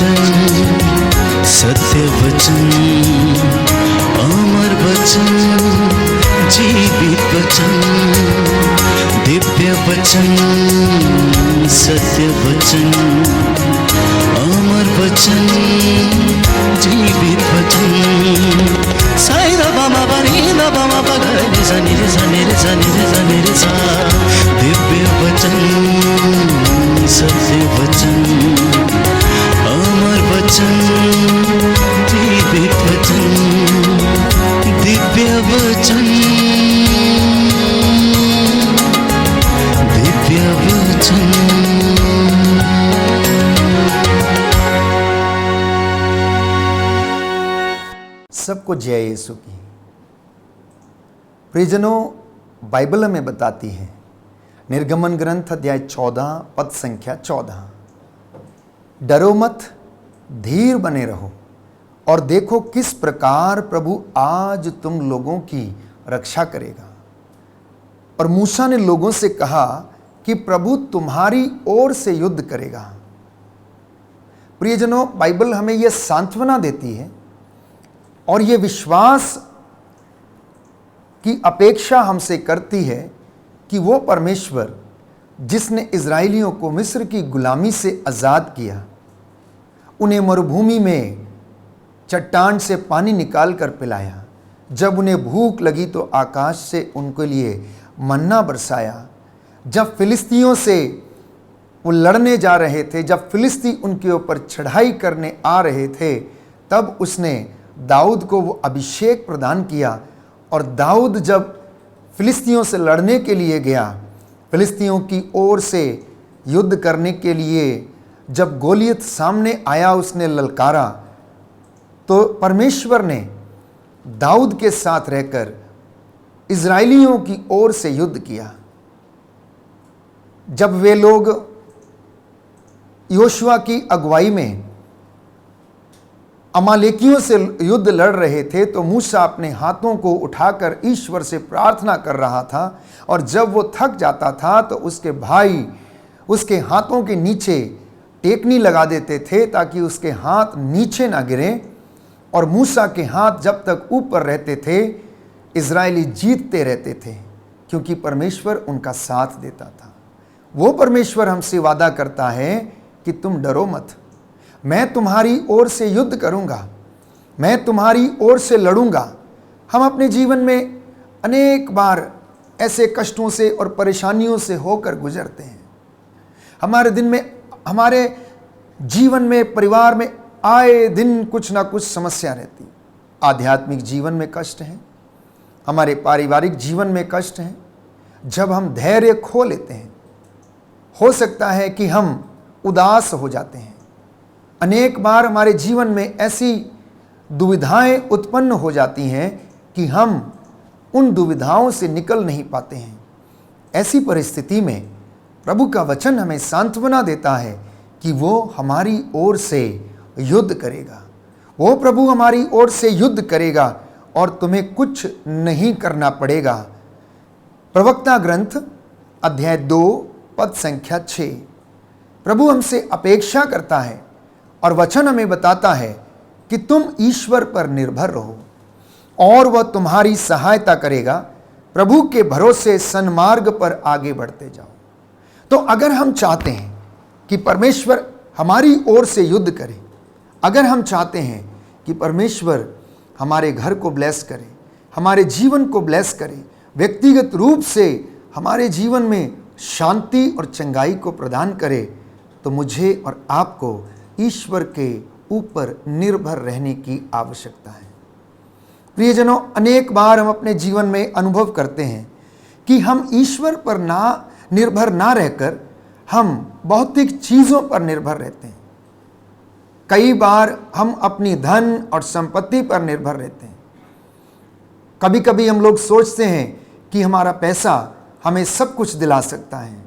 वचन, सत्य वचन, अमर वचन, जीवित वचन, दिव्य वचन, सत्य वचन, अमर वचन, जीवित वचन। साई दा बामा बनी दा बामा बगरे सा निरे सा निरे सा निरे सा निरे सा। दिव्य वचन, सत्य वचन, अमर वचन, जीवित वचन, दिव्य वचन, दिव्य वचन। सबको जय यीशु की। प्रियजनों, बाइबल हमें बताती है, निर्गमन ग्रंथ अध्याय 14 पद संख्या 14, डरो मत, धीर बने रहो और देखो किस प्रकार प्रभु आज तुम लोगों की रक्षा करेगा। और मूसा ने लोगों से कहा कि प्रभु तुम्हारी ओर से युद्ध करेगा। प्रियजनों, बाइबल हमें यह सांत्वना देती है और यह विश्वास की अपेक्षा हमसे करती है कि वो परमेश्वर जिसने इज़राइलियों को मिस्र की गुलामी से आज़ाद किया, उन्हें मरुभूमि में चट्टान से पानी निकाल कर पिलाया, जब उन्हें भूख लगी तो आकाश से उनके लिए मन्ना बरसाया, जब फिलिस्तियों से वो लड़ने जा रहे थे, जब फिलिस्ती उनके ऊपर चढ़ाई करने आ रहे थे, तब उसने दाऊद को वो अभिषेक प्रदान किया। और दाऊद जब फिलिस्तियों से लड़ने के लिए गया, फिलिस्तियों की ओर से युद्ध करने के लिए जब गोलियत सामने आया, उसने ललकारा, तो परमेश्वर ने दाऊद के साथ रहकर इज़राइलियों की ओर से युद्ध किया। जब वे लोग योशुआ की अगुवाई में अमालेकियों से युद्ध लड़ रहे थे, तो मूसा अपने हाथों को उठाकर ईश्वर से प्रार्थना कर रहा था, और जब वो थक जाता था तो उसके भाई उसके हाथों के नीचे टेकनी लगा देते थे ताकि उसके हाथ नीचे ना गिरें। और मूसा के हाथ जब तक ऊपर रहते थे, इज़राइली जीतते रहते थे, क्योंकि परमेश्वर उनका साथ देता था। वो परमेश्वर हमसे वादा करता है कि तुम डरो मत, मैं तुम्हारी ओर से युद्ध करूंगा, मैं तुम्हारी ओर से लड़ूंगा। हम अपने जीवन में अनेक बार ऐसे कष्टों से और परेशानियों से होकर गुजरते हैं। हमारे दिन में, हमारे जीवन में, परिवार में आए दिन कुछ ना कुछ समस्या रहती। आध्यात्मिक जीवन में कष्ट है, हमारे पारिवारिक जीवन में कष्ट है। जब हम धैर्य खो लेते हैं, हो सकता है कि हम उदास हो जाते हैं। अनेक बार हमारे जीवन में ऐसी दुविधाएं उत्पन्न हो जाती हैं कि हम उन दुविधाओं से निकल नहीं पाते हैं। ऐसी परिस्थिति में प्रभु का वचन हमें सांत्वना देता है कि वो हमारी ओर से युद्ध करेगा। वो प्रभु हमारी ओर से युद्ध करेगा और तुम्हें कुछ नहीं करना पड़ेगा। प्रवक्ता ग्रंथ अध्याय 2 पद संख्या 6। प्रभु हमसे अपेक्षा करता है और वचन हमें बताता है कि तुम ईश्वर पर निर्भर रहो और वह तुम्हारी सहायता करेगा। प्रभु के भरोसे सन्मार्ग पर आगे बढ़ते जाओ। तो अगर हम चाहते हैं कि परमेश्वर हमारी ओर से युद्ध करे, अगर हम चाहते हैं कि परमेश्वर हमारे घर को ब्लेस करे, हमारे जीवन को ब्लेस करे, व्यक्तिगत रूप से हमारे जीवन में शांति और चंगाई को प्रदान करे, तो मुझे और आपको ईश्वर के ऊपर निर्भर रहने की आवश्यकता है। प्रियजनों, अनेक बार हम अपने जीवन में अनुभव करते हैं कि हम ईश्वर पर निर्भर ना रहकर हम भौतिक चीज़ों पर निर्भर रहते हैं। कई बार हम अपनी धन और संपत्ति पर निर्भर रहते हैं। कभी कभी हम लोग सोचते हैं कि हमारा पैसा हमें सब कुछ दिला सकता है।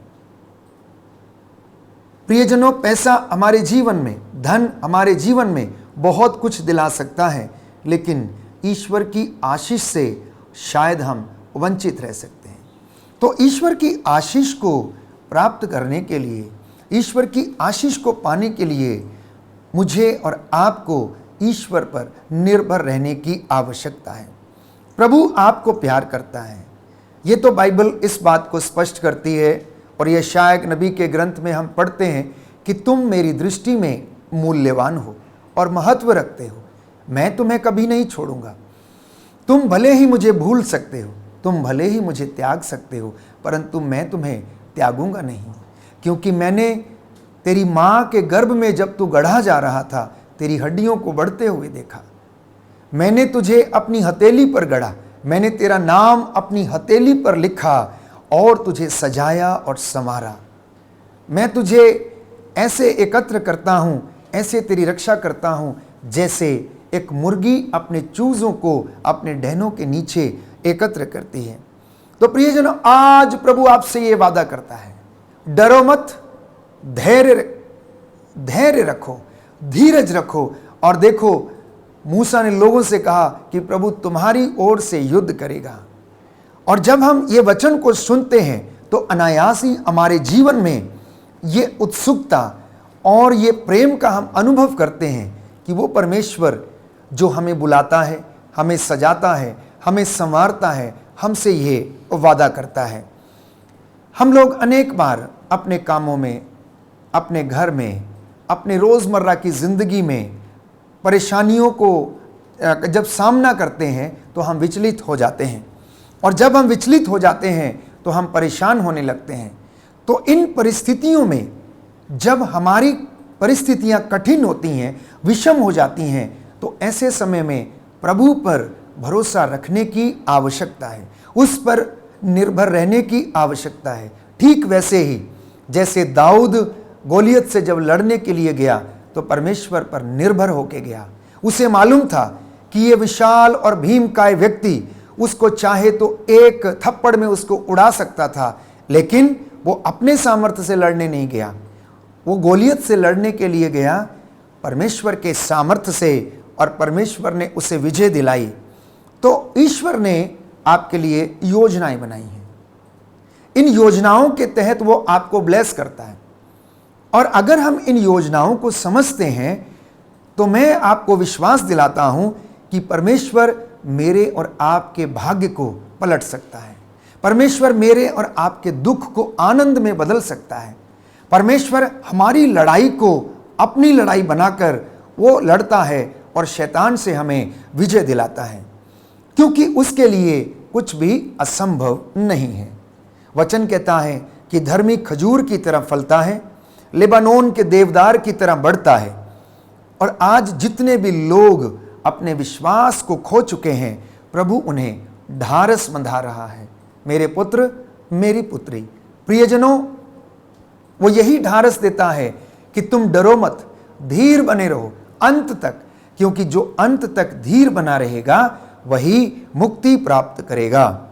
प्रियजनों, पैसा हमारे जीवन में, धन हमारे जीवन में बहुत कुछ दिला सकता है, लेकिन ईश्वर की आशीष से शायद हम वंचित रह सकते हैं। तो ईश्वर की आशीष को प्राप्त करने के लिए, ईश्वर की आशीष को पाने के लिए मुझे और आपको ईश्वर पर निर्भर रहने की आवश्यकता है। प्रभु आपको प्यार करता है। ये तो बाइबल इस बात को स्पष्ट करती है और यशायाह नबी के ग्रंथ में हम पढ़ते हैं कि तुम मेरी दृष्टि में मूल्यवान हो और महत्व रखते हो, मैं तुम्हें कभी नहीं छोड़ूंगा। तुम भले ही मुझे भूल सकते हो, तुम भले ही मुझे त्याग सकते हो, परंतु मैं तुम्हें त्यागूंगा नहीं, क्योंकि मैंने तेरी माँ के गर्भ में जब तू गढ़ा जा रहा था तेरी हड्डियों को बढ़ते हुए देखा। मैंने तुझे अपनी हथेली पर गढ़ा, मैंने तेरा नाम अपनी हथेली पर लिखा और तुझे सजाया और संवारा। मैं तुझे ऐसे एकत्र करता हूँ, ऐसे तेरी रक्षा करता हूँ जैसे एक मुर्गी अपने चूजों को अपने डहनों के नीचे एकत्र करती है। तो प्रियजनों, आज प्रभु आपसे ये वादा करता है, डरो मत, धैर्य रखो, धीरज रखो। और देखो, मूसा ने लोगों से कहा कि प्रभु तुम्हारी ओर से युद्ध करेगा। और जब हम ये वचन को सुनते हैं तो अनायास ही हमारे जीवन में ये उत्सुकता और ये प्रेम का हम अनुभव करते हैं कि वो परमेश्वर जो हमें बुलाता है, हमें सजाता है, हमें संवारता है, हमसे ये वादा करता है। हम लोग अनेक बार अपने कामों में, अपने घर में, अपने रोज़मर्रा की ज़िंदगी में परेशानियों को जब सामना करते हैं तो हम विचलित हो जाते हैं, और जब हम विचलित हो जाते हैं तो हम परेशान होने लगते हैं। तो इन परिस्थितियों में जब हमारी परिस्थितियां कठिन होती हैं, विषम हो जाती हैं, तो ऐसे समय में प्रभु पर भरोसा रखने की आवश्यकता है, उस पर निर्भर रहने की आवश्यकता है। ठीक वैसे ही जैसे दाऊद गोलियत से जब लड़ने के लिए गया तो परमेश्वर पर निर्भर होके गया। उसे मालूम था कि ये विशाल और भीमकाय व्यक्ति उसको चाहे तो एक थप्पड़ में उसको उड़ा सकता था, लेकिन वो अपने सामर्थ्य से लड़ने नहीं गया। वो गोलियत से लड़ने के लिए गया परमेश्वर के सामर्थ्य से, और परमेश्वर ने उसे विजय दिलाई। तो ईश्वर ने आपके लिए योजनाएं बनाई हैं। इन योजनाओं के तहत वो आपको ब्लेस करता है, और अगर हम इन योजनाओं को समझते हैं तो मैं आपको विश्वास दिलाता हूं कि परमेश्वर मेरे और आपके भाग्य को पलट सकता है। परमेश्वर मेरे और आपके दुख को आनंद में बदल सकता है। परमेश्वर हमारी लड़ाई को अपनी लड़ाई बनाकर वो लड़ता है और शैतान से हमें विजय दिलाता है, क्योंकि उसके लिए कुछ भी असंभव नहीं है। वचन कहता है कि धर्मी खजूर की तरह फलता है, लेबानोन के देवदार की तरह बढ़ता है। और आज जितने भी लोग अपने विश्वास को खो चुके हैं, प्रभु उन्हें ढारस बंधा रहा है। मेरे पुत्र, मेरी पुत्री, प्रियजनों, वो यही ढारस देता है कि तुम डरो मत, धीर बने रहो अंत तक, क्योंकि जो अंत तक धीर बना रहेगा वही मुक्ति प्राप्त करेगा।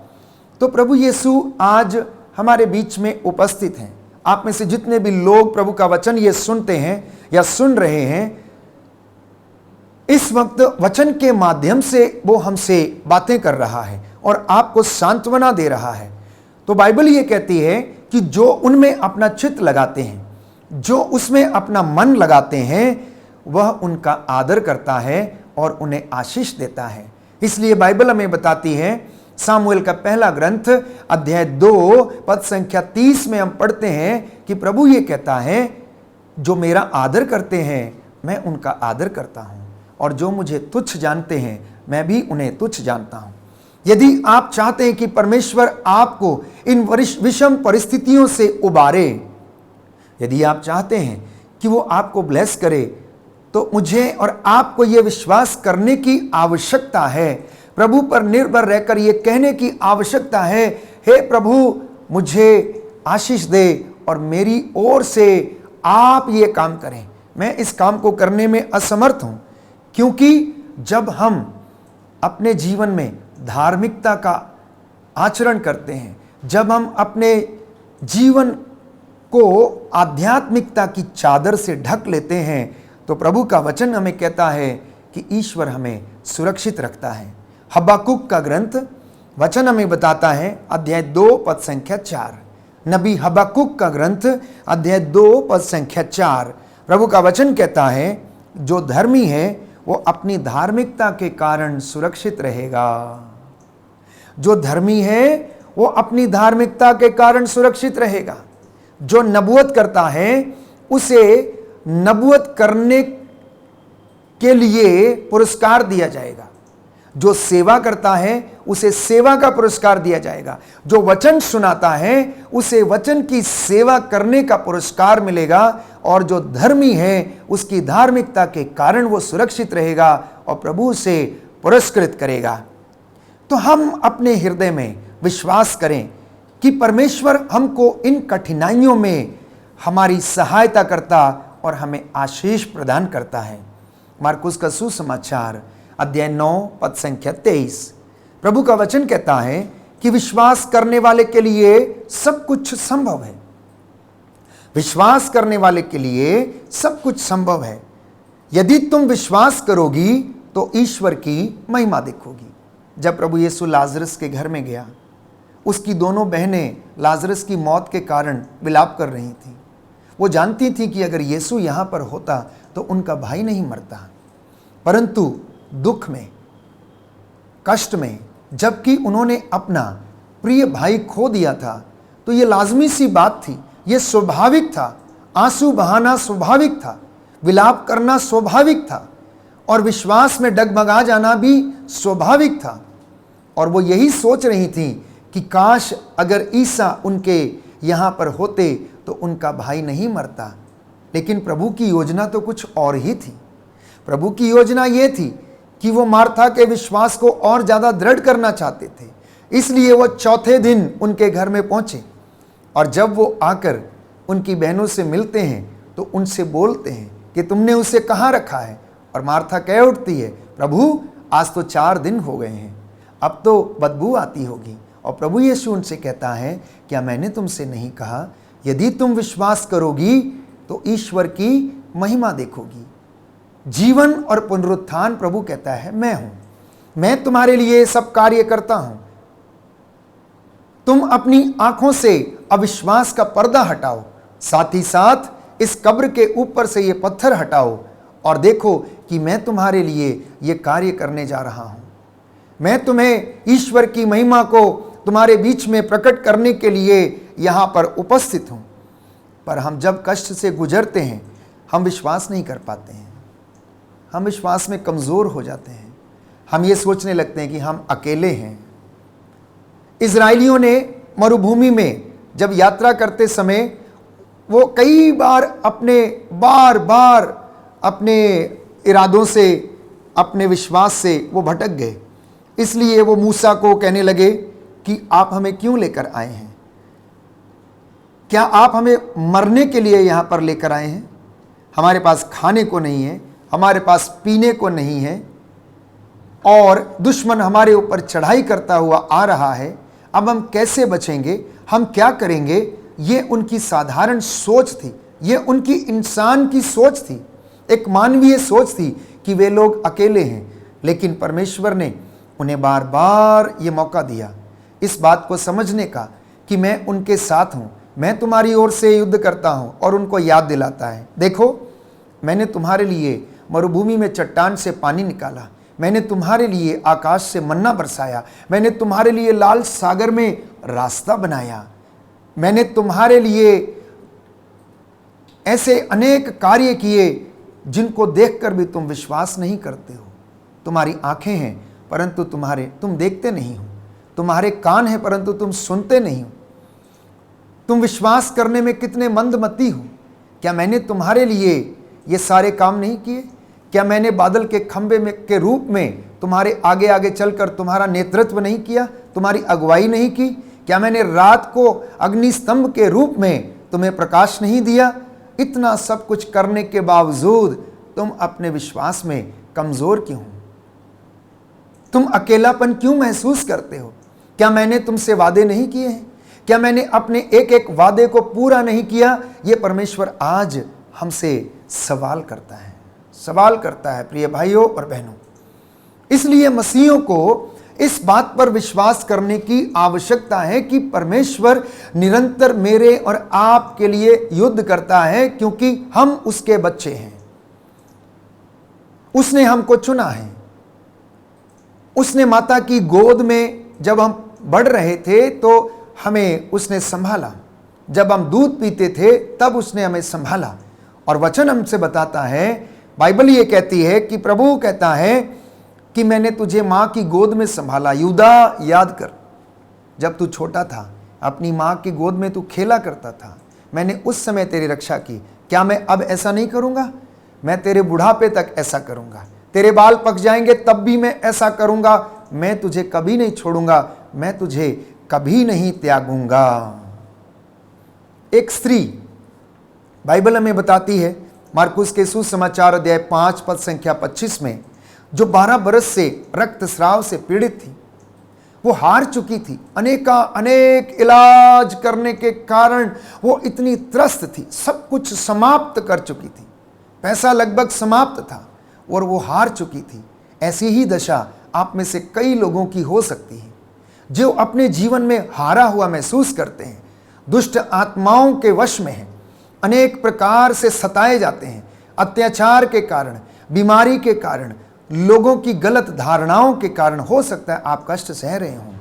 तो प्रभु यीशु आज हमारे बीच में उपस्थित हैं। आप में से जितने भी लोग प्रभु का वचन ये सुनते हैं या सुन रहे हैं, इस वक्त वचन के माध्यम से वो हमसे बातें कर रहा है और आपको सांत्वना दे रहा है। तो बाइबल ये कहती है कि जो उनमें अपना चित्त लगाते हैं, जो उसमें अपना मन लगाते हैं, वह उनका आदर करता है और उन्हें आशीष देता है। इसलिए बाइबल हमें बताती है, सामुएल का पहला ग्रंथ अध्याय 2 पद संख्या 30 में हम पढ़ते हैं कि प्रभु ये कहता है, जो मेरा आदर करते हैं मैं उनका आदर करता हूं, और जो मुझे तुच्छ जानते हैं मैं भी उन्हें तुच्छ जानता हूं। यदि आप चाहते हैं कि परमेश्वर आपको इन विषम परिस्थितियों से उबारे, यदि आप चाहते हैं कि वो आपको ब्लेस करे, तो मुझे और आपको ये विश्वास करने की आवश्यकता है, प्रभु पर निर्भर रहकर ये कहने की आवश्यकता है, हे प्रभु मुझे आशीष दे और मेरी ओर से आप ये काम करें। मैं इस काम को करने में असमर्थ हूं, क्योंकि जब हम अपने जीवन में धार्मिकता का आचरण करते हैं, जब हम अपने जीवन को आध्यात्मिकता की चादर से ढक लेते हैं, तो प्रभु का वचन हमें कहता है कि ईश्वर हमें सुरक्षित रखता है। हबक्कुक का ग्रंथ वचन हमें बताता है, अध्याय 2 पद संख्या 4, नबी हबक्कुक का ग्रंथ अध्याय 2 पद संख्या 4, प्रभु का वचन कहता है, जो धर्मी है वो अपनी धार्मिकता के कारण सुरक्षित रहेगा। जो धर्मी है वो अपनी धार्मिकता के कारण सुरक्षित रहेगा। जो नबूवत करता है उसे नबूवत करने के लिए पुरस्कार दिया जाएगा। जो सेवा करता है उसे सेवा का पुरस्कार दिया जाएगा। जो वचन सुनाता है उसे वचन की सेवा करने का पुरस्कार मिलेगा। और जो धर्मी है उसकी धार्मिकता के कारण वो सुरक्षित रहेगा और प्रभु उसे पुरस्कृत करेगा। तो हम अपने हृदय में विश्वास करें कि परमेश्वर हमको इन कठिनाइयों में हमारी सहायता करता और हमें आशीष प्रदान करता है। मार्कुस का सुसमाचार अध्याय 9 पद संख्या 23। प्रभु का वचन कहता है कि विश्वास करने वाले के लिए सब कुछ संभव है। विश्वास करने वाले के लिए सब कुछ संभव है। यदि तुम विश्वास करोगी तो ईश्वर की महिमा देखोगी। जब प्रभु यीशु लाजरस के घर में गया, उसकी दोनों बहनें लाजरस की मौत के कारण विलाप कर रही थीं। वो जानती थी कि अगर यीशु यहाँ पर होता तो उनका भाई नहीं मरता, परंतु दुख में, कष्ट में, जबकि उन्होंने अपना प्रिय भाई खो दिया था, तो ये लाजमी सी बात थी, ये स्वाभाविक था। आंसू बहाना स्वाभाविक था, विलाप करना स्वाभाविक था और विश्वास में डगमगा जाना भी स्वाभाविक था। और वो यही सोच रही थी कि काश अगर ईसा उनके यहाँ पर होते तो उनका भाई नहीं मरता। लेकिन प्रभु की योजना तो कुछ और ही थी। प्रभु की योजना ये थी कि वो मार्था के विश्वास को और ज़्यादा दृढ़ करना चाहते थे। इसलिए वो चौथे दिन उनके घर में पहुँचे और जब वो आकर उनकी बहनों से मिलते हैं तो उनसे बोलते हैं कि तुमने उसे कहाँ रखा है। और मार्था कह उठती है, प्रभु आज तो 4 दिन हो गए हैं, अब तो बदबू आती होगी। और प्रभु यीशु उनसे कहता है, क्या मैंने तुमसे नहीं कहा यदि तुम विश्वास करोगी तो ईश्वर की महिमा देखोगी। जीवन और पुनरुत्थान प्रभु कहता है मैं हूं, मैं तुम्हारे लिए सब कार्य करता हूं। तुम अपनी आंखों से अविश्वास का पर्दा हटाओ, साथ ही साथ इस कब्र के ऊपर से ये पत्थर हटाओ और देखो कि मैं तुम्हारे लिए ये कार्य करने जा रहा हूं। मैं तुम्हें ईश्वर की महिमा को तुम्हारे बीच में प्रकट करने के लिए यहाँ पर उपस्थित हूँ। पर हम जब कष्ट से गुजरते हैं हम विश्वास नहीं कर पाते हैं, हम विश्वास में कमज़ोर हो जाते हैं। हम ये सोचने लगते हैं कि हम अकेले हैं। इजराइलियों ने मरुभूमि में जब यात्रा करते समय वो कई बार बार अपने इरादों से, अपने विश्वास से वो भटक गए। इसलिए वो मूसा को कहने लगे कि आप हमें क्यों लेकर आए हैं? क्या आप हमें मरने के लिए यहाँ पर लेकर आए हैं? हमारे पास खाने को नहीं है, हमारे पास पीने को नहीं है और दुश्मन हमारे ऊपर चढ़ाई करता हुआ आ रहा है। अब हम कैसे बचेंगे? हम क्या करेंगे? ये उनकी साधारण सोच थी, ये उनकी इंसान की सोच थी, एक मानवीय सोच थी कि वे लोग अकेले हैं। लेकिन परमेश्वर ने उन्हें बार बार ये मौका दिया इस बात को समझने का कि मैं उनके साथ हूँ, मैं तुम्हारी ओर से युद्ध करता हूँ। और उनको याद दिलाता है, देखो मैंने तुम्हारे लिए मरुभूमि में चट्टान से पानी निकाला, मैंने तुम्हारे लिए आकाश से मन्ना बरसाया, मैंने तुम्हारे लिए लाल सागर में रास्ता बनाया, मैंने तुम्हारे लिए ऐसे अनेक कार्य किए जिनको देखकर भी तुम विश्वास नहीं करते हो। तुम्हारी आंखें हैं परंतु तुम देखते नहीं हो, तुम्हारे कान हैं परंतु तुम सुनते नहीं हो। तुम विश्वास करने में कितने मंदमती हो। क्या मैंने तुम्हारे लिए ये सारे काम नहीं किए? क्या मैंने बादल के खंबे में के रूप में तुम्हारे आगे आगे चलकर तुम्हारा नेतृत्व नहीं किया, तुम्हारी अगुवाई नहीं की? क्या मैंने रात को अग्निस्तंभ के रूप में तुम्हें प्रकाश नहीं दिया? इतना सब कुछ करने के बावजूद तुम अपने विश्वास में कमजोर क्यों हो? तुम अकेलापन क्यों महसूस करते हो? क्या मैंने तुमसे वादे नहीं किए हैं? क्या मैंने अपने एक एक वादे को पूरा नहीं किया? ये परमेश्वर आज हमसे सवाल करता है प्रिय भाइयों और बहनों। इसलिए मसीहियों को इस बात पर विश्वास करने की आवश्यकता है कि परमेश्वर निरंतर मेरे और आपके लिए युद्ध करता है, क्योंकि हम उसके बच्चे हैं। उसने हमको चुना है। उसने माता की गोद में जब हम बढ़ रहे थे तो हमें उसने संभाला, जब हम दूध पीते थे तब उसने हमें संभाला। और वचन हमसे बताता है, बाइबल ये कहती है कि प्रभु कहता है कि मैंने तुझे माँ की गोद में संभाला। यूदा, याद कर, जब तू छोटा था अपनी माँ की गोद में तू खेला करता था, मैंने उस समय तेरी रक्षा की। क्या मैं अब ऐसा नहीं करूँगा? मैं तेरे बुढ़ापे तक ऐसा करूँगा। तेरे बाल पक जाएंगे तब भी मैं ऐसा करूँगा। मैं तुझे कभी नहीं छोड़ूंगा, मैं तुझे कभी नहीं त्यागूंगा। एक स्त्री, बाइबल हमें बताती है मार्कुस के सुसमाचार अध्याय 5 पद संख्या 25 में, जो 12 बरस से रक्तस्राव से पीड़ित थी, वो हार चुकी थी। अनेक इलाज करने के कारण वो इतनी त्रस्त थी, सब कुछ समाप्त कर चुकी थी, पैसा लगभग समाप्त था और वो हार चुकी थी। ऐसी ही दशा आप में से कई लोगों की हो सकती है, जो अपने जीवन में हारा हुआ महसूस करते हैं, दुष्ट आत्माओं के वश में हैं, अनेक प्रकार से सताए जाते हैं, अत्याचार के कारण, बीमारी के कारण, लोगों की गलत धारणाओं के कारण हो सकता है आप कष्ट सह रहे हों।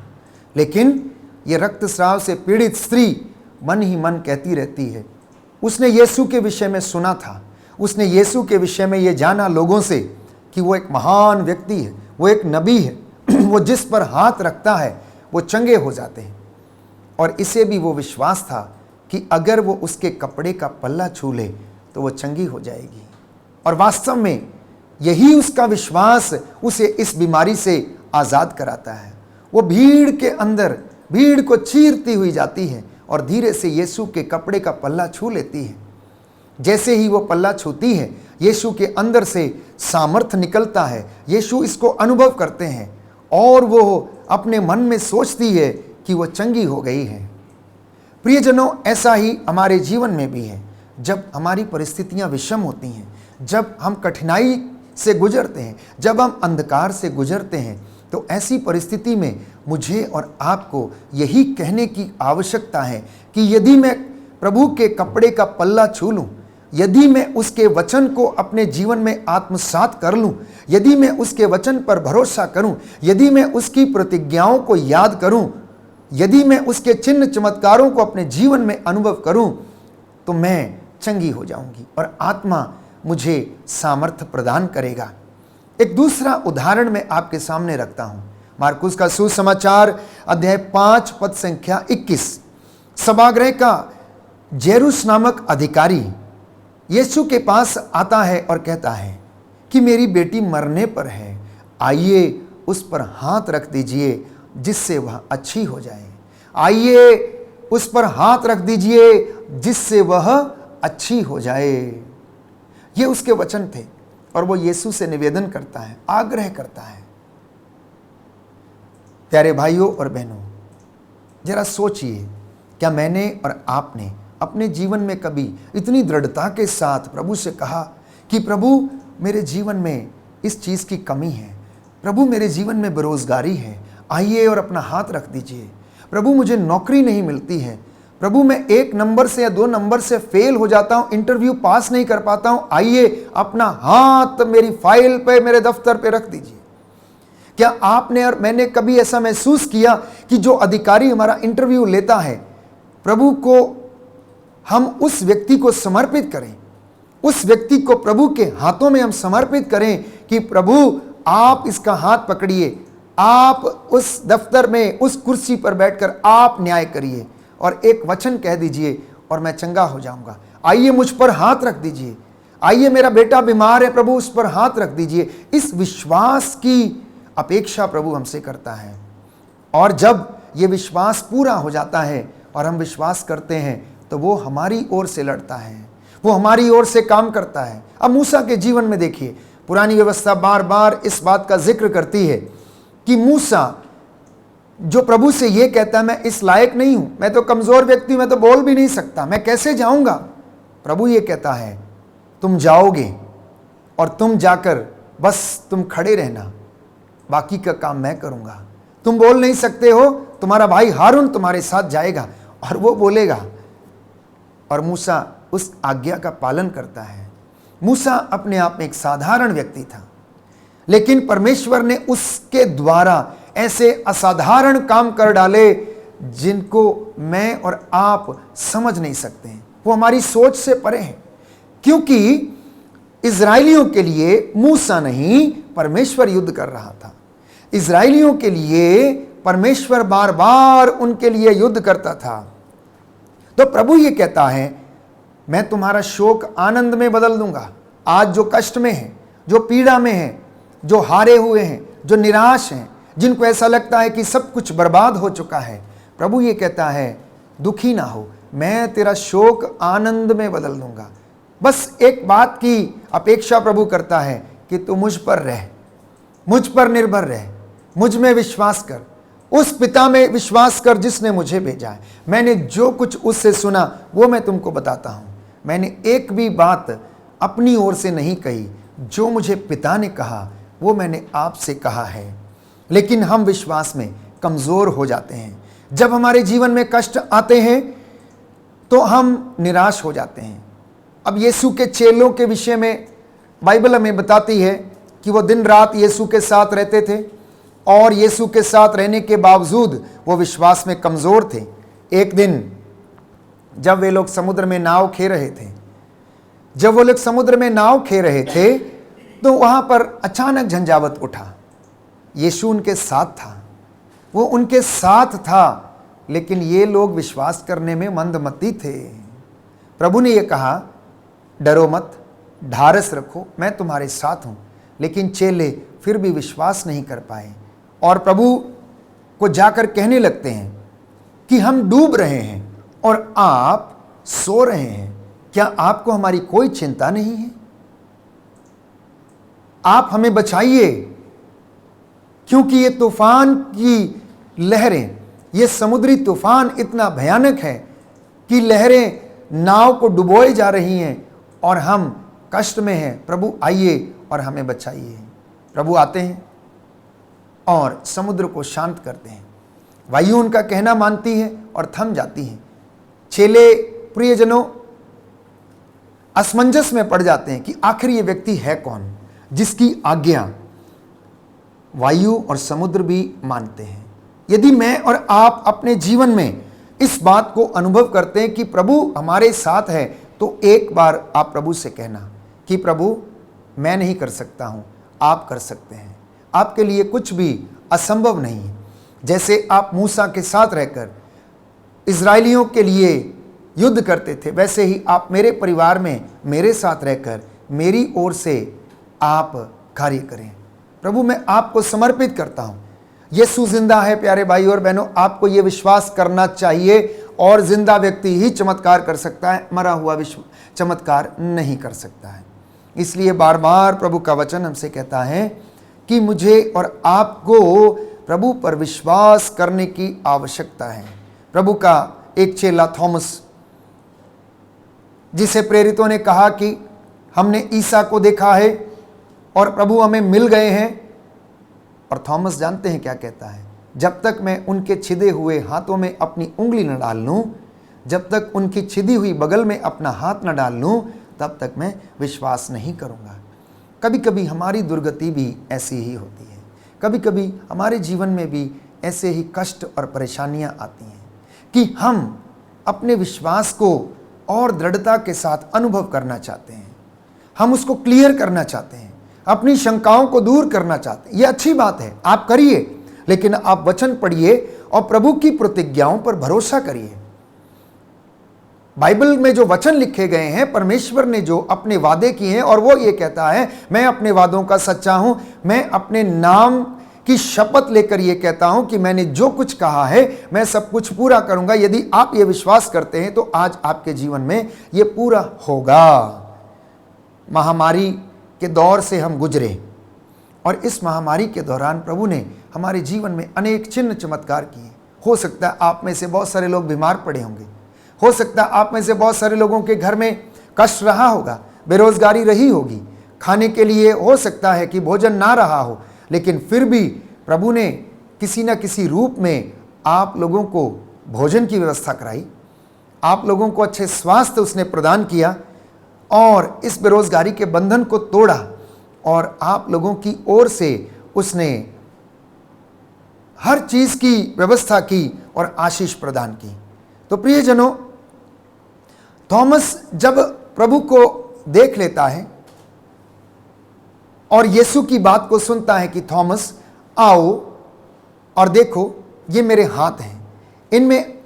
लेकिन ये रक्तस्राव से पीड़ित स्त्री मन ही मन कहती रहती है, उसने यीशु के विषय में सुना था, उसने यीशु के विषय में ये जाना लोगों से कि वो एक महान व्यक्ति है, वो एक नबी है, वो जिस पर हाथ रखता है वो चंगे हो जाते हैं। और इसे भी वो विश्वास था कि अगर वो उसके कपड़े का पल्ला छू ले तो वो चंगी हो जाएगी। और वास्तव में यही उसका विश्वास उसे इस बीमारी से आज़ाद कराता है। वो भीड़ के अंदर भीड़ को चीरती हुई जाती है और धीरे से यीशु के कपड़े का पल्ला छू लेती है। जैसे ही वो पल्ला छूती है, यीशु के अंदर से सामर्थ निकलता है। यीशु इसको अनुभव करते हैं और वो अपने मन में सोचती है कि वो चंगी हो गई है। प्रियजनों, ऐसा ही हमारे जीवन में भी है। जब हमारी परिस्थितियां विषम होती हैं, जब हम कठिनाई से गुजरते हैं, जब हम अंधकार से गुजरते हैं, तो ऐसी परिस्थिति में मुझे और आपको यही कहने की आवश्यकता है कि यदि मैं प्रभु के कपड़े का पल्ला छू लूं, यदि मैं उसके वचन को अपने जीवन में आत्मसात कर लूं, यदि मैं उसके वचन पर भरोसा करूं, यदि मैं उसकी प्रतिज्ञाओं को याद करूं, यदि मैं उसके चिन्ह चमत्कारों को अपने जीवन में अनुभव करूं, तो मैं चंगी हो जाऊंगी और आत्मा मुझे सामर्थ्य प्रदान करेगा। एक दूसरा उदाहरण मैं आपके सामने रखता हूं। मार्कुस का सुसमाचार अध्याय 5 पद संख्या 21। सभागृह का जेरुस नामक अधिकारी यीशु के पास आता है और कहता है कि मेरी बेटी मरने पर है, आइए उस पर हाथ रख दीजिए जिससे वह अच्छी हो जाए। आइए उस पर हाथ रख दीजिए जिससे वह अच्छी हो जाए। ये उसके वचन थे और वो यीशु से निवेदन करता है, आग्रह करता है। प्यारे भाइयों और बहनों, जरा सोचिए, क्या मैंने और आपने अपने जीवन में कभी इतनी दृढ़ता के साथ प्रभु से कहा कि प्रभु मेरे जीवन में इस चीज़ की कमी है, प्रभु मेरे जीवन में बेरोजगारी है, आइए और अपना हाथ रख दीजिए। प्रभु मुझे नौकरी नहीं मिलती है, प्रभु मैं 1 नंबर से या 2 नंबर से फेल हो जाता हूं, इंटरव्यू पास नहीं कर पाता हूं, आइए अपना हाथ मेरी फाइल पे, मेरे दफ्तर पे रख दीजिए। क्या आपने और मैंने कभी ऐसा महसूस किया कि जो अधिकारी हमारा इंटरव्यू लेता है, प्रभु को हम उस व्यक्ति को समर्पित करें, उस व्यक्ति को प्रभु के हाथों में हम समर्पित करें कि प्रभु आप इसका हाथ पकड़िए, आप उस दफ्तर में उस कुर्सी पर बैठकर आप न्याय करिए और एक वचन कह दीजिए और मैं चंगा हो जाऊंगा। आइए मुझ पर हाथ रख दीजिए, आइए मेरा बेटा बीमार है, प्रभु उस पर हाथ रख दीजिए। इस विश्वास की अपेक्षा प्रभु हमसे करता है और जब ये विश्वास पूरा हो जाता है और हम विश्वास करते हैं तो वो हमारी ओर से लड़ता है, वो हमारी ओर से काम करता है। अब मूसा के जीवन में देखिए, पुरानी व्यवस्था बार बार इस बात का जिक्र करती है कि मूसा जो प्रभु से ये कहता है मैं इस लायक नहीं हूं, मैं तो कमजोर व्यक्ति हूं, मैं तो बोल भी नहीं सकता, मैं कैसे जाऊंगा। प्रभु ये कहता है तुम जाओगे और तुम जाकर बस तुम खड़े रहना, बाकी का काम मैं करूंगा। तुम बोल नहीं सकते हो, तुम्हारा भाई हारून तुम्हारे साथ जाएगा और वो बोलेगा। और मूसा उस आज्ञा का पालन करता है। मूसा अपने आप में एक साधारण व्यक्ति था, लेकिन परमेश्वर ने उसके द्वारा ऐसे असाधारण काम कर डाले जिनको मैं और आप समझ नहीं सकते हैं। वो हमारी सोच से परे हैं, क्योंकि इजराइलियों के लिए मूसा नहीं, परमेश्वर युद्ध कर रहा था। इजराइलियों के लिए परमेश्वर बार बार उनके लिए युद्ध करता था। तो प्रभु ये कहता है, मैं तुम्हारा शोक आनंद में बदल दूंगा। आज जो कष्ट में है, जो पीड़ा में है, जो हारे हुए हैं, जो निराश हैं, जिनको ऐसा लगता है कि सब कुछ बर्बाद हो चुका है, प्रभु ये कहता है, दुखी ना हो, मैं तेरा शोक आनंद में बदल दूंगा। बस एक बात की अपेक्षा प्रभु करता है कि तू मुझ पर रह, मुझ पर निर्भर रह, मुझ में विश्वास कर, उस पिता में विश्वास कर जिसने मुझे भेजा है। मैंने जो कुछ उससे सुना वो मैं तुमको बताता हूं। मैंने एक भी बात अपनी ओर से नहीं कही, जो मुझे पिता ने कहा वो मैंने आपसे कहा है। लेकिन हम विश्वास में कमजोर हो जाते हैं। जब हमारे जीवन में कष्ट आते हैं तो हम निराश हो जाते हैं। अब यीशु के चेलों के विषय में बाइबल हमें बताती है कि वो दिन रात यीशु के साथ रहते थे, और यीशु के साथ रहने के बावजूद वो विश्वास में कमजोर थे। एक दिन जब वे लोग समुद्र में नाव खे रहे थे, तो वहां पर अचानक झंझावत उठा। यीशु उनके साथ था, वो उनके साथ था, लेकिन ये लोग विश्वास करने में मंदमती थे। प्रभु ने ये कहा, डरो मत, ढारस रखो, मैं तुम्हारे साथ हूं। लेकिन चेले फिर भी विश्वास नहीं कर पाए और प्रभु को जाकर कहने लगते हैं कि हम डूब रहे हैं और आप सो रहे हैं। क्या आपको हमारी कोई चिंता नहीं है? आप हमें बचाइए, क्योंकि ये तूफान की लहरें, ये समुद्री तूफान इतना भयानक है कि लहरें नाव को डुबोए जा रही हैं और हम कष्ट में हैं। प्रभु आइए और हमें बचाइए। प्रभु आते हैं और समुद्र को शांत करते हैं। वायु उनका कहना मानती है और थम जाती है। चेले प्रियजनों असमंजस में पड़ जाते हैं कि आखिर ये व्यक्ति है कौन जिसकी आज्ञा वायु और समुद्र भी मानते हैं। यदि मैं और आप अपने जीवन में इस बात को अनुभव करते हैं कि प्रभु हमारे साथ है, तो एक बार आप प्रभु से कहना कि प्रभु मैं नहीं कर सकता हूं, आप कर सकते हैं। आपके लिए कुछ भी असंभव नहीं है। जैसे आप मूसा के साथ रहकर इजरायलियों के लिए युद्ध करते थे, वैसे ही आप मेरे परिवार में मेरे साथ रहकर मेरी ओर से आप कार्य करें। प्रभु मैं आपको समर्पित करता हूं। यीशु जिंदा है प्यारे भाई और बहनों, आपको यह विश्वास करना चाहिए। और जिंदा व्यक्ति ही चमत्कार कर सकता है, मरा हुआ विश्व चमत्कार नहीं कर सकता है। इसलिए बार बार प्रभु का वचन हमसे कहता है कि मुझे और आपको प्रभु पर विश्वास करने की आवश्यकता है। प्रभु का एक चेला थॉमस, जिसे प्रेरितों ने कहा कि हमने ईसा को देखा है और प्रभु हमें मिल गए हैं, और थॉमस जानते हैं क्या कहता है, जब तक मैं उनके छिदे हुए हाथों में अपनी उंगली न डाल लूं, जब तक उनकी छिदी हुई बगल में अपना हाथ न डाल लूं, तब तक मैं विश्वास नहीं करूंगा। कभी कभी हमारी दुर्गति भी ऐसी ही होती है। कभी कभी हमारे जीवन में भी ऐसे ही कष्ट और परेशानियां आती हैं कि हम अपने विश्वास को और दृढ़ता के साथ अनुभव करना चाहते हैं। हम उसको क्लियर करना चाहते हैं, अपनी शंकाओं को दूर करना चाहते हैं। यह अच्छी बात है, आप करिए, लेकिन आप वचन पढ़िए और प्रभु की प्रतिज्ञाओं पर भरोसा करिए। बाइबल में जो वचन लिखे गए हैं, परमेश्वर ने जो अपने वादे किए हैं, और वो ये कहता है मैं अपने वादों का सच्चा हूं। मैं अपने नाम की शपथ लेकर ये कहता हूं कि मैंने जो कुछ कहा है मैं सब कुछ पूरा करूंगा। यदि आप ये विश्वास करते हैं तो आज आपके जीवन में ये पूरा होगा। महामारी के दौर से हम गुजरे और इस महामारी के दौरान प्रभु ने हमारे जीवन में अनेक चिन्ह चमत्कार किए। हो सकता है आप में से बहुत सारे लोग बीमार पड़े होंगे, हो सकता है आप में से बहुत सारे लोगों के घर में कष्ट रहा होगा, बेरोजगारी रही होगी, खाने के लिए हो सकता है कि भोजन ना रहा हो, लेकिन फिर भी प्रभु ने किसी न किसी रूप में आप लोगों को भोजन की व्यवस्था कराई, आप लोगों को अच्छे स्वास्थ्य उसने प्रदान किया और इस बेरोजगारी के बंधन को तोड़ा और आप लोगों की ओर से उसने हर चीज की व्यवस्था की और आशीष प्रदान की। तो प्रियजनों, थॉमस जब प्रभु को देख लेता है और यीशु की बात को सुनता है कि थॉमस आओ और देखो, ये मेरे हाथ हैं, इनमें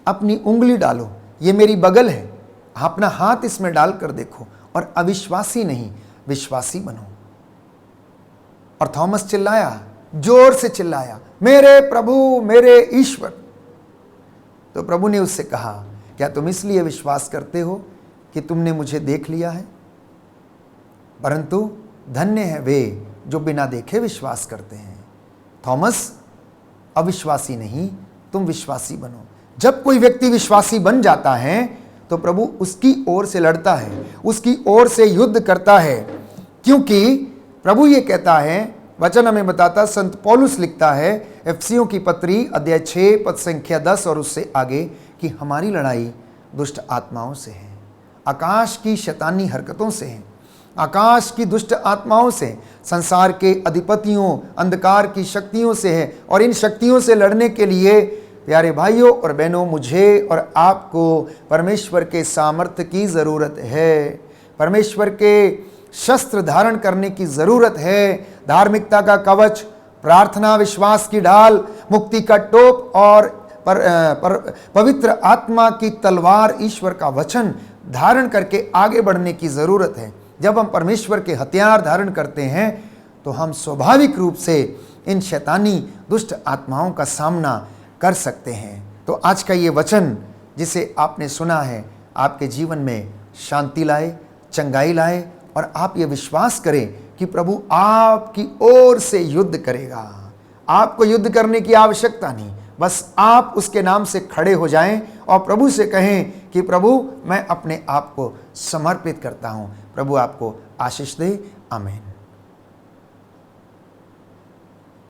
अपनी उंगली डालो, ये मेरी बगल है, अपना हाथ इसमें डालकर देखो और अविश्वासी नहीं विश्वासी बनो। और थॉमस चिल्लाया, जोर से चिल्लाया, मेरे प्रभु, मेरे ईश्वर। तो प्रभु ने उससे कहा, क्या तुम इसलिए विश्वास करते हो कि तुमने मुझे देख लिया है? परंतु धन्य है वे जो बिना देखे विश्वास करते हैं। थॉमस, अविश्वासी नहीं, तुम विश्वासी बनो। जब कोई व्यक्ति विश्वासी बन जाता है तो प्रभु उसकी ओर से लड़ता है, उसकी ओर से युद्ध करता है, क्योंकि प्रभु ये कहता है, वचन हमें बताता, संत पौलुस लिखता है एफिसियों की पत्री अध्याय 6 पद संख्या 10 और उससे आगे कि हमारी लड़ाई दुष्ट आत्माओं से है, आकाश की शैतानी हरकतों से है, आकाश की दुष्ट आत्माओं से, संसार के अधिपतियों, अंधकार की शक्तियों से है। और इन शक्तियों से लड़ने के लिए प्यारे भाइयों और बहनों, मुझे और आपको परमेश्वर के सामर्थ्य की ज़रूरत है, परमेश्वर के शस्त्र धारण करने की ज़रूरत है। धार्मिकता का कवच, प्रार्थना, विश्वास की ढाल, मुक्ति का टोप और पवित्र आत्मा की तलवार, ईश्वर का वचन धारण करके आगे बढ़ने की ज़रूरत है। जब हम परमेश्वर के हथियार धारण करते हैं तो हम स्वाभाविक रूप से इन शैतानी दुष्ट आत्माओं का सामना कर सकते हैं। तो आज का ये वचन जिसे आपने सुना है आपके जीवन में शांति लाए, चंगाई लाए और आप ये विश्वास करें कि प्रभु आपकी ओर से युद्ध करेगा। आपको युद्ध करने की आवश्यकता नहीं, बस आप उसके नाम से खड़े हो जाएं और प्रभु से कहें कि प्रभु, मैं अपने आप को समर्पित करता हूं। प्रभु आपको आशीष दे। आमीन।